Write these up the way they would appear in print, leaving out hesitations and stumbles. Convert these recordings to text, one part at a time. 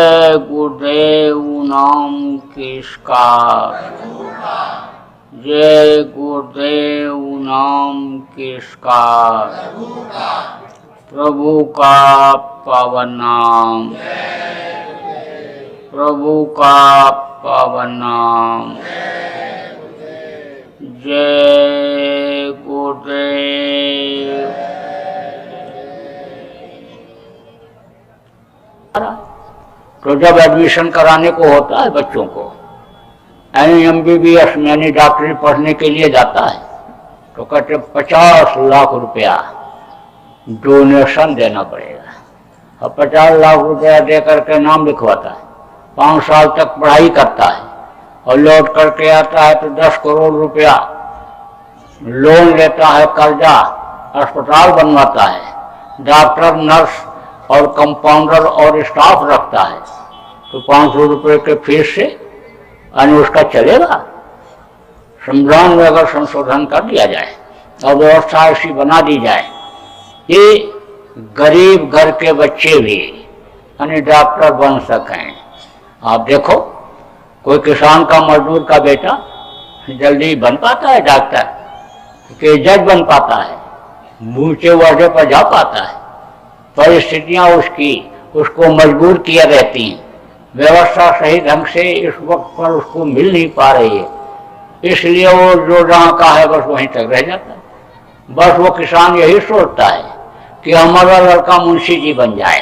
जय गुरुदेव नाम किसका, जय गुरुदेव नाम किसका, प्रभु का पावन नाम, प्रभु का पावन नाम। जय गुरुदेव। तो जब एडमिशन कराने को होता है बच्चों को, MBBS यानी डॉक्टरी पढ़ने के लिए जाता है, तो कहते 50 लाख रुपया डोनेशन देना पड़ेगा। और 50 लाख रुपया दे करके नाम लिखवाता है, 5 साल तक पढ़ाई करता है और लौट करके आता है तो 10 करोड़ रुपया लोन लेता है, कर्जा, अस्पताल बनवाता है, डॉक्टर, नर्स और कंपाउंडर और स्टाफ रखता है, तो 500 रुपये के फीस से उसका चलेगा। संविधान में अगर संशोधन कर दिया जाए और व्यवस्था ऐसी बना दी जाए कि गरीब घर के बच्चे भी डॉक्टर बन सकें। आप देखो, कोई किसान का, मजदूर का बेटा जल्दी बन पाता है डॉक्टर, कि जज बन पाता है, ऊंचे ओहदे पर जा पाता है। परिस्थितियां उसको मजबूर किए रहती हैं, व्यवस्था सही ढंग से इस वक्त पर उसको मिल नहीं पा रही है, इसलिए वो जो जहाँ का है बस वहीं तक रह जाता है। बस वो किसान यही सोचता है कि हमारा लड़का मुंशी जी बन जाए,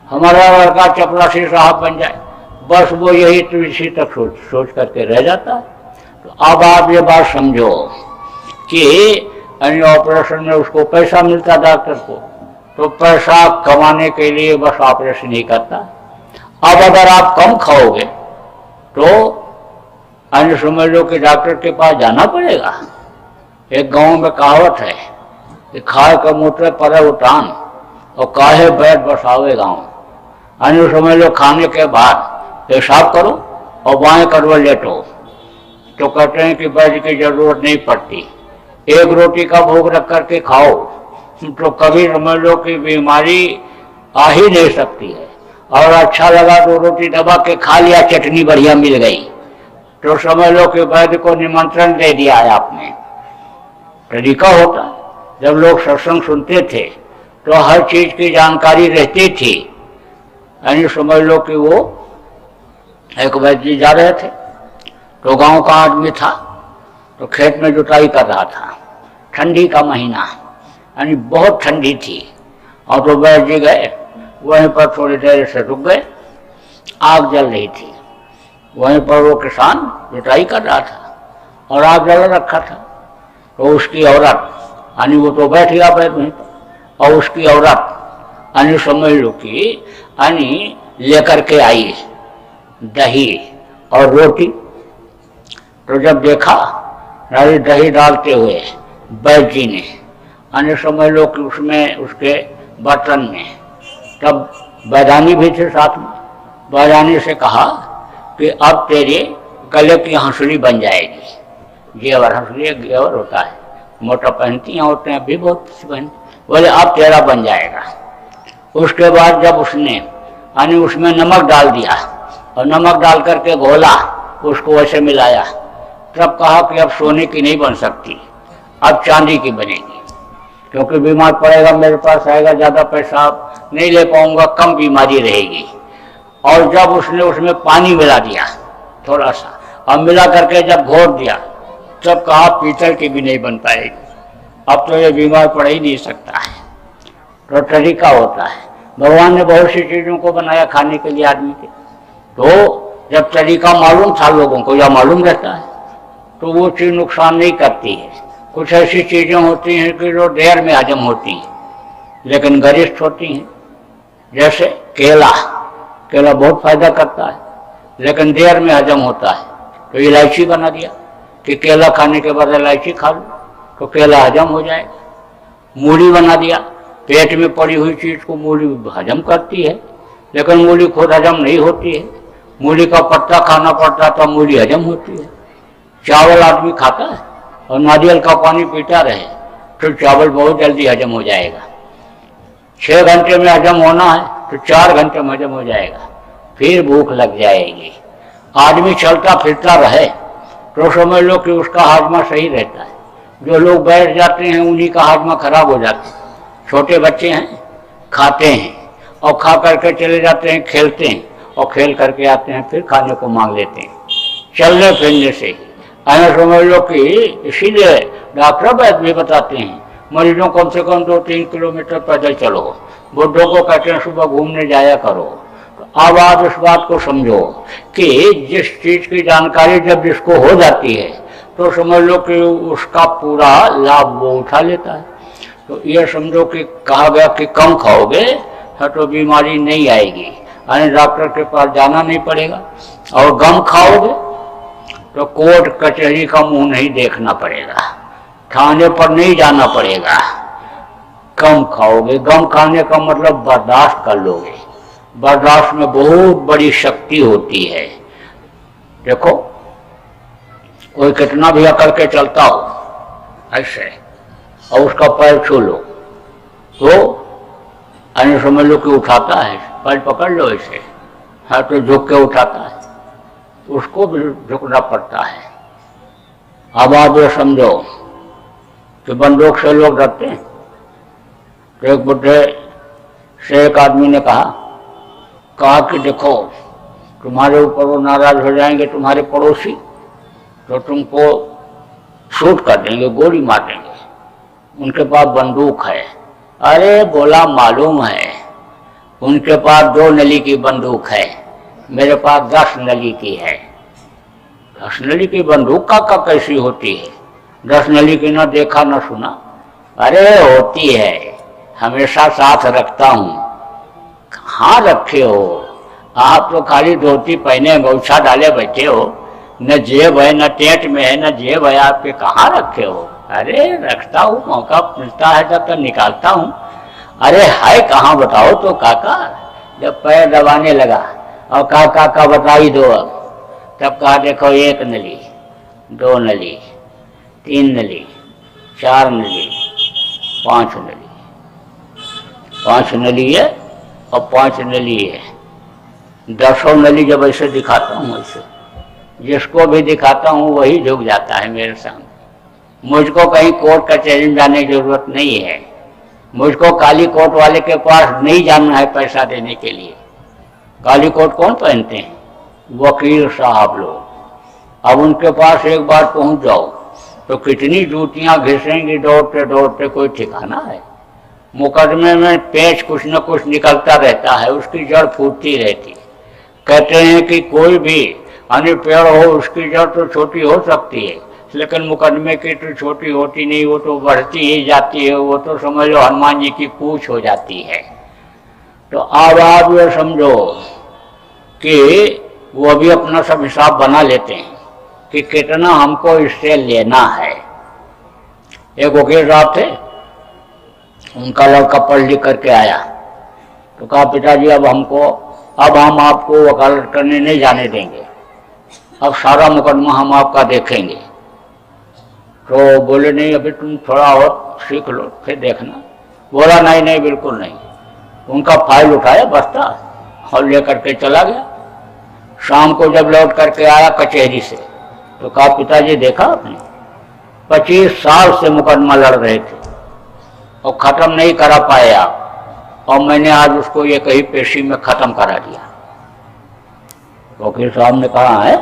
हमारा लड़का चपरासी साहब बन जाए, बस वो यही तो इसी तक सोच करके रह जाता है। तो अब आप ये बात समझो कि ऑपरेशन में उसको पैसा मिलता डॉक्टर को, तो पैसा कमाने के लिए बस ऑपरेशन ही करता। अब अगर आप कम खाओगे तो समझ लो कि डॉक्टर के पास जाना पड़ेगा। एक गांव में कहावत है कि खाए का मूत्र परे उठान और काहे बैठ बसावे गाँव। समझ लो खाने के बाद पेशाब करो और बाएं करवट लेटो, तो कहते हैं कि बैठ की जरूरत नहीं पड़ती। एक रोटी का भोग रख करके खाओ तो कभी समझ लो कि बीमारी आ ही नहीं सकती है। और अच्छा लगा तो रोटी दबा के खा लिया, चटनी बढ़िया मिल गई, तो समझ लो कि वैद्य को निमंत्रण दे दिया है आपने। तरीका होता, जब लोग सत्संग सुनते थे तो हर चीज की जानकारी रहती थी। यानी समझ लो कि वो एक वैद्य जी जा रहे थे, तो गांव का आदमी था, तो खेत में जुताई कर रहा था, ठंडी का महीना, यानी बहुत ठंडी थी। और तो वैद्य जी गए, वहीं पर थोड़ी देर से रुक गए, आग जल रही थी। वहीं पर वो किसान जुताई कर रहा था और आग जल रखा था, तो उसकी औरत, यानी वो तो बैठ गया वहीं पर, और उसकी औरत यानी समझ लो कि यानी लेकर के आई दही और रोटी। तो जब देखा दही डालते हुए वैद्य जी ने, यानी समझ लो कि उसमें उसके बर्तन में, तब वैदानी भी थे साथ में, वैदानी से कहा कि अब तेरे गले की हंसुली बन जाएगी। घेवर, हंसुली एक घेवर होता है, मोटा पहनती हैं औरतें, अभी बहुत पहनती, बोले अब तेरा बन जाएगा। उसके बाद जब उसने यानी उसमें नमक डाल दिया और नमक डाल करके घोला, उसको वैसे मिलाया, तब कहा कि अब सोने की नहीं बन सकती, अब चांदी की बनेगी, क्योंकि बीमार पड़ेगा, मेरे पास आएगा, ज़्यादा पैसा नहीं ले पाऊंगा, कम बीमारी रहेगी। और जब उसने उसमें पानी मिला दिया थोड़ा सा, और मिला करके जब घोट दिया, तब कहा पीतल की भी नहीं बन पाएगी, अब तो ये बीमार पड़ ही नहीं सकता है। तो तरीका होता है, भगवान ने बहुत सी चीज़ों को बनाया खाने के लिए आदमी के, तो जब तरीका मालूम था लोगों को या मालूम रहता है तो वो चीज़ नुकसान नहीं करती है। कुछ ऐसी चीज़ें होती हैं कि जो देर में हजम होती हैं लेकिन गरिष्ठ होती हैं, जैसे केला, केला बहुत फायदा करता है लेकिन देर में हजम होता है, तो इलायची बना दिया कि केला खाने के बाद इलायची खा लो तो केला हजम हो जाएगा। मूली बना दिया, पेट में पड़ी हुई चीज़ को मूली हजम करती है, लेकिन मूली खुद हजम नहीं होती है, मूली का पत्ता खाना पड़ता तो मूली हजम होती है। चावल आदमी खाता है और नारियल का पानी पीता रहे तो चावल बहुत जल्दी हजम हो जाएगा। 6 घंटे में हजम होना है तो 4 घंटे में हजम हो जाएगा। फिर भूख लग जाएगी। आदमी चलता फिरता रहे तो समझ लो कि उसका हाजमा सही रहता है। जो लोग बैठ जाते हैं उन्हीं का हाजमा खराब हो जाता है। छोटे बच्चे हैं, खाते हैं और खा करके चले जाते हैं, खेलते हैं और खेल करके आते हैं, फिर खाने को मांग लेते हैं। चलने फिरने से ही ऐसा समझ लो कि इसीलिए डॉक्टर वैद्य भी बताते हैं मरीजों कम से कम 2-3 किलोमीटर पैदल चलो। बुढ़ों को कहते हैं सुबह घूमने जाया करो। तो अब आप इस बात को समझो कि जिस चीज की जानकारी जब जिसको हो जाती है तो समझ लो कि उसका पूरा लाभ वो उठा लेता है। तो ये समझो कि कहा गया कि कम खाओगे तो बीमारी नहीं आएगी, यानी डॉक्टर के पास जाना नहीं पड़ेगा। और कम खाओगे तो कोर्ट कचहरी का मुंह नहीं देखना पड़ेगा, थाने पर नहीं जाना पड़ेगा। कम खाओगे, कम खाने का मतलब बर्दाश्त कर लोगे। बर्दाश्त में बहुत बड़ी शक्ति होती है। देखो कोई कितना भी अकड़ के चलता हो ऐसे और उसका पैर छू लो तो अन्य समझ लो कि उठाता है, पैर पकड़ लो ऐसे, हाँ तो झुक के उठाता है, उसको भी झुकना पड़ता है। अब आप ये समझो कि बंदूक से लोग डरते हैं। तो एक बुढ़े से एक आदमी ने कहा कि देखो तुम्हारे ऊपर वो नाराज हो जाएंगे तुम्हारे पड़ोसी तो तुमको शूट कर देंगे, गोली मार देंगे। उनके पास बंदूक है। अरे बोला मालूम है, उनके पास 2 नली की बंदूक है, मेरे पास 10 नली की है। 10 नली की बंदूक का कैसी होती है? 10 नली की ना देखा ना सुना? अरे होती है, हमेशा साथ रखता हूँ। कहाँ रखे हो आप? तो खाली धोती पहने गौछा डाले बैठे हो, न जेब है, न टेंट में है, न जेब है आपके, कहाँ रखे हो? अरे रखता हूँ, मौका मिलता है जब तक निकालता हूँ। अरे है कहाँ बताओ तो काका। जब पैर दबाने लगा और काका बताई दो, तब कहा देखो 1 नली, 2 नली, 3 नली, 4 नली, 5 नली। 5 नली है और 5 नली है। 10 नली जब ऐसे दिखाता हूँ, ऐसे जिसको भी दिखाता हूँ वही झुक जाता है मेरे सामने। मुझको कहीं कोर्ट कचहरी में जाने की जरूरत नहीं है। मुझको काली कोट वाले के पास नहीं जाना है पैसा देने के लिए। काली कोट कौन पहनते हैं? वकील साहब लोग। अब उनके पास एक बार पहुंच जाओ तो कितनी जूतियां घिसेंगी दौड़ते दौड़ते, कोई ठिकाना है? मुकदमे में पेच कुछ न कुछ निकलता रहता है, उसकी जड़ फूटती रहती। कहते हैं कि कोई भी अन्य पेड़ हो उसकी जड़ तो छोटी हो सकती है, लेकिन मुकदमे की तो छोटी होती नहीं, वो तो बढ़ती ही जाती है। वो तो समझ लो हनुमान जी की पूछ हो जाती है। तो अब आप ये समझो कि वो भी अपना सब हिसाब बना लेते हैं कि कितना हमको इससे लेना है। एक वकील साहब थे, उनका लड़का पढ़ लिख करके आया तो कहा पिताजी अब हम आपको वकालत करने नहीं जाने देंगे, अब सारा मुकदमा हम आपका देखेंगे। तो बोले नहीं अभी तुम थोड़ा और सीख लो फिर देखना। बोला नहीं बिल्कुल नहीं। उनका फाइल उठाया बस्ता और लेकर के चला गया। शाम को जब लौट करके आया कचहरी से तो कहा पिताजी देखा आपने 25 साल से मुकदमा लड़ रहे थे और खत्म नहीं करा पाए आप, और मैंने आज उसको ये कही पेशी में खत्म करा दिया। वकील साहब ने कहा है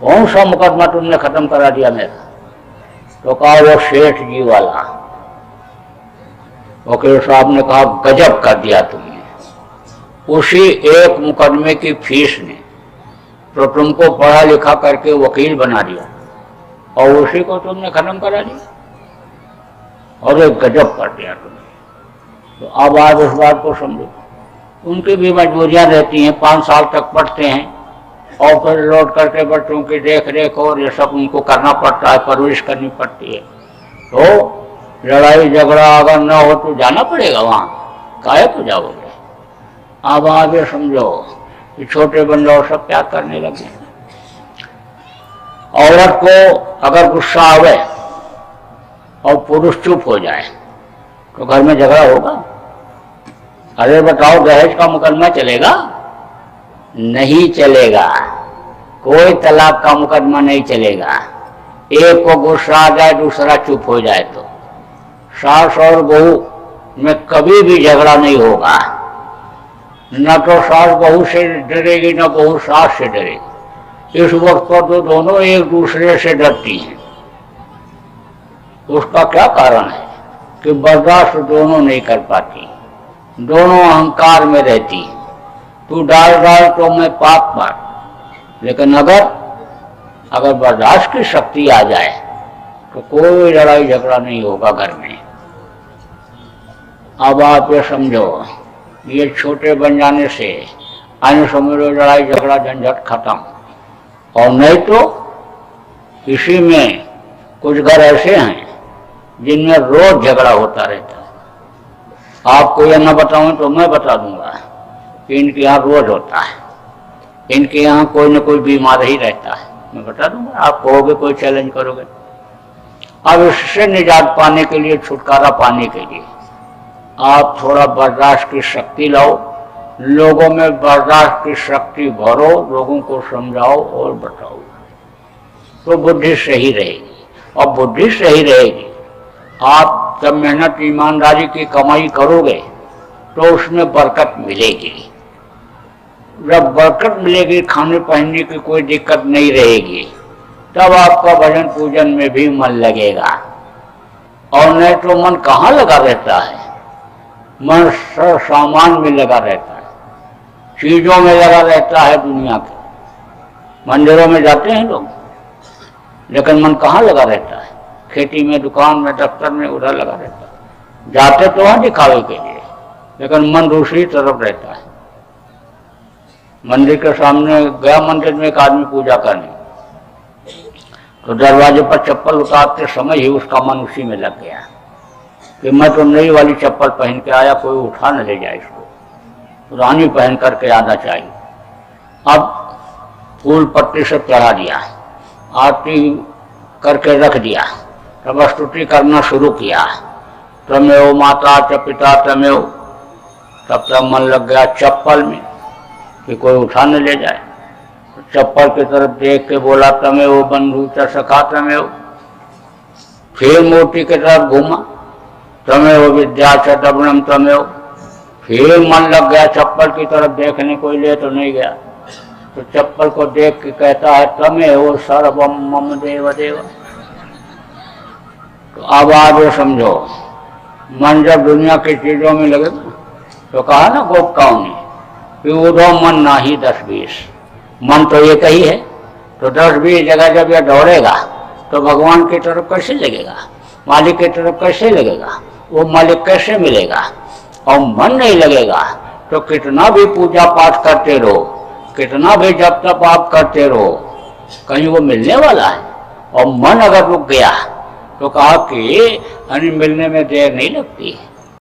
कौन सा मुकदमा तुमने खत्म करा दिया मेरा? तो कहा वो सेठ जी वाला। वकील साहब ने कहा गजब कर दिया तुमने, उसी एक मुकदमे की फीस ने तो तुमको पढ़ा लिखा करके वकील बना दिया और उसी को तुमने खत्म करा दिया। और एक गजब कर दिया तुमने। तो अब आज इस बात को समझो, उनकी भी मजबूरियां रहती हैं। 5 साल तक पढ़ते हैं और फिर लौट करके बच्चों की देख रेख और ये सब उनको करना पड़ता है, परवरिश करनी पड़ती है। तो लड़ाई झगड़ा अगर न हो तो जाना पड़ेगा वहाँ, काहे को जाओगे? अब आप ये समझो कि छोटे बंदे और सब क्या करने लगे। औरत को अगर गुस्सा आवे और पुरुष चुप हो जाए तो घर में झगड़ा होगा। अरे बताओ दहेज का मुकदमा चलेगा? नहीं चलेगा, कोई तलाक का मुकदमा नहीं चलेगा। एक को गुस्सा आ जाए, दूसरा चुप हो जाए तो सास और बहू में कभी भी झगड़ा नहीं होगा। न तो सास बहू से डरेगी, न बहू सास से डरेगी। इस वक्त पर तो दोनों एक दूसरे से डरती हैं। उसका क्या कारण है कि बर्दाश्त दोनों नहीं कर पाती, दोनों अहंकार में रहती। तू डाल डाल तो मैं पाप मार। लेकिन अगर बर्दाश्त की शक्ति आ जाए तो कोई लड़ाई झगड़ा नहीं होगा घर में। अब आप ये समझो, ये छोटे बन जाने से अन्य समझो लड़ाई झगड़ा झंझट खत्म। और नहीं तो इसी में कुछ घर ऐसे हैं जिनमें रोज झगड़ा होता रहता है। आपको यह न बताऊं तो मैं बता दूंगा कि इनके यहाँ रोज होता है, इनके यहाँ कोई न कोई बीमार ही रहता है। मैं बता दूंगा, आप कहोगे कोई चैलेंज करोगे। अब इससे निजात पाने के लिए, छुटकारा पाने के लिए आप थोड़ा बर्दाश्त की शक्ति लाओ, लोगों में बर्दाश्त की शक्ति भरो, लोगों को समझाओ और बताओ, तो बुद्धि सही रहेगी। और बुद्धि सही रहेगी, आप जब मेहनत ईमानदारी की कमाई करोगे तो उसमें बरकत मिलेगी। जब बरकत मिलेगी, खाने पहनने की कोई दिक्कत नहीं रहेगी, तब आपका भजन पूजन में भी मन लगेगा। और नहीं तो मन कहाँ लगा रहता है? मन सर सामान में लगा रहता है, चीजों में लगा रहता है दुनिया के। मंदिरों में जाते हैं लोग, लेकिन मन कहाँ लगा रहता है? खेती में, दुकान में, दफ्तर में, उधर लगा रहता है। जाते तो वहां दिखावे के लिए, लेकिन मन दूसरी तरफ रहता है। मंदिर के सामने गया, मंदिर में एक आदमी पूजा करने, तो दरवाजे पर चप्पल उतारते समय ही उसका मन उसी में लग गया कि मैं तो नई वाली चप्पल पहन के आया, कोई उठा न ले जाए इसको, पुरानी पहन करके आना चाहिए। अब फूल पत्ती से चढ़ा दिया, आरती करके रख दिया, तब स्तुति करना शुरू किया, तमेव माता च पिता तमेव। तब तक मन लग गया चप्पल में कि कोई उठा न ले जाए। तो चप्पल की तरफ देख के बोला तमेव बंधु च सखा तमेव। फिर मूर्ति की तरफ घूमा, तमेव विद्या च दबनम तमेव। फिर मन लग गया चप्पल की तरफ देखने, कोई ले तो नहीं गया। तो चप्पल को देख के कहता है तमेव सर्वम मम देव देव। तो अब आप ये समझो, मन जब दुनिया की चीजों में लगे तो कहा ना गोपकाओं ने कि उधो मन ना ही 10-20। मन तो एक ही है, तो 10-20 जगह जब यह दौड़ेगा तो भगवान की तरफ कैसे लगेगा? मालिक की तरफ कैसे लगेगा? वो मालिक कैसे मिलेगा? और मन नहीं लगेगा तो कितना भी पूजा पाठ करते रहो, कितना भी जब तक आप करते रहो, कहीं वो मिलने वाला है? और मन अगर रुक गया तो कहा कि मिलने में देर नहीं लगती।